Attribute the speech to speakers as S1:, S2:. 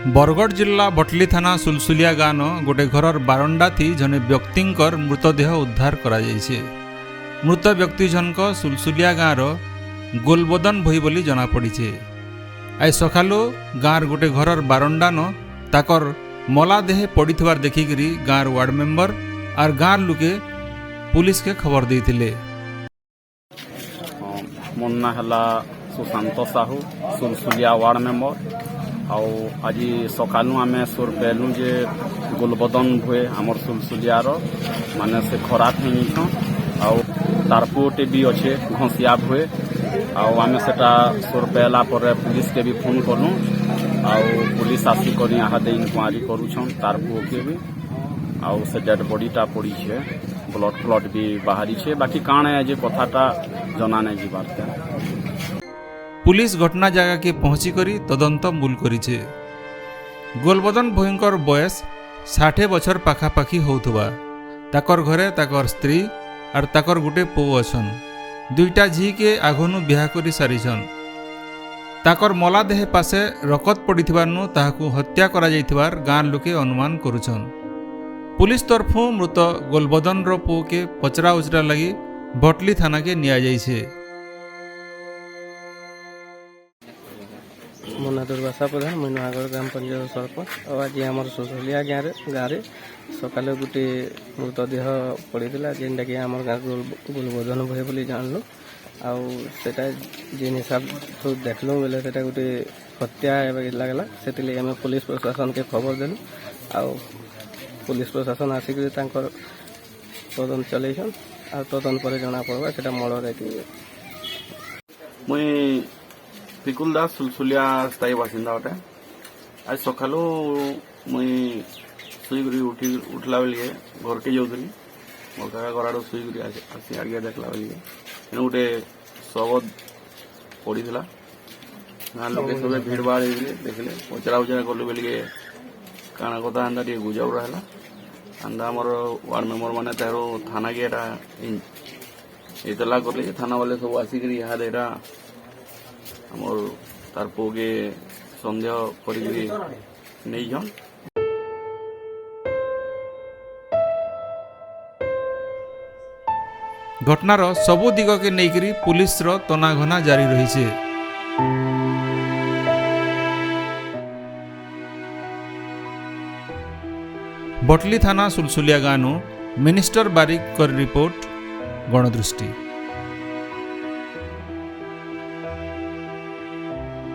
S1: बरगढ़ जिला बटली थाना सुलसुलिया गाँव गोटे घरर बारंडा थी जने व्यक्तिंकर मृतदेह उद्धार करा जाइछे। मृत व्यक्ति जनक सुलसुलिया गाँवर गोलबदन भई बोली जना पड़ीछे। आई सकालु गाँवर गोटे घरर बारंडा न ताकर मला देह पड़ीथिबार देखिकरी गाँवर वार्ड मेंबर और गाँवर लोके पुलिस के खबर देइथिले।
S2: मोन्ना हला सुशांत साहू सुलसुलिया वार्ड मेंबर आउ आज सकालू आम सोर पेलु जे गोलबदन हुए आमर सुलसुलियार माने से खराब हो आउ तार पुटे भी अच्छे घसिया हुए आउ आम सेटा सोर पेला पर पुलिस के भी फोन कलु आउ पुलिस आसिक यहाँ इंक्वारी करुछन तार पुओ के भी आउ से डेड बॉडीटा पड़ी है ब्लड फ्लड भी बाहरी है बाकी काण है जे कथाटा जना नहीं जीवार।
S1: पुलिस घटना जगह के पहुंची करी तदंत मूल करिछे। गोलबदन भयंकर बयस 60 बछर पाखापाखी होउथबा। ताकर घरे ताकर स्त्री और ताकर गुटे पो अछन। दुईटा झी के आघनु बिहा करी सारिछन। ताकर मला देह पासे रकत पड़िथिबारनु ताहाकु हत्या करा जाइथिबार गाँ लोके अनुमान करुछन। पुलिस तरफु मृत गोलबदन रो पो के पचरा उचरा लगी बटली थाना के निया जाइछे।
S3: मो ना दुर्वासा प्रधान मुई नुआगढ़ ग्राम पंचायत सरपंच और आज आम सुलसुलिया गाँव सकाल गोटे मृतदेह पड़ता जेनटा कि आम गाँव गोलबदन भय बोली जानलु आटा जेन हिसाब तो देखलु बेले से गोटे हत्या लगला से आम पुलिस प्रशासन के खबर देलु आ पुलिस प्रशासन आसिक तदंत चलैछन आ तदंत पर जना पड़वा से मलरे
S2: मुई पिकुल दास सुलसुलिया स्थायी बासिंदा अटे। आज सकालू मुई शुईकरी उठला बेलिए घर के जाऊली मोर काका घर आड़ शुईकरी आसी आगे देखला बेलिए गोटे शव पड़ा गाँ लोग सब भिड़ भाड़ देखले पचरा उचरा कलु बेलिए काଣା कथा एंता टे गुजाउरा है एंता आमर वार्ड मेंबर मैंने तार थाना के इतला कले थाना वाले सब आसिक यहाँ आमर तार पो के सन्देह कर
S1: घटनार सबु दिग के नेकरी पुलिस रो तनाघना जारी रही है। बटली थाना सुलसुलिया गाँव मिनिस्टर बारिक कर रिपोर्ट गणदृष्टि।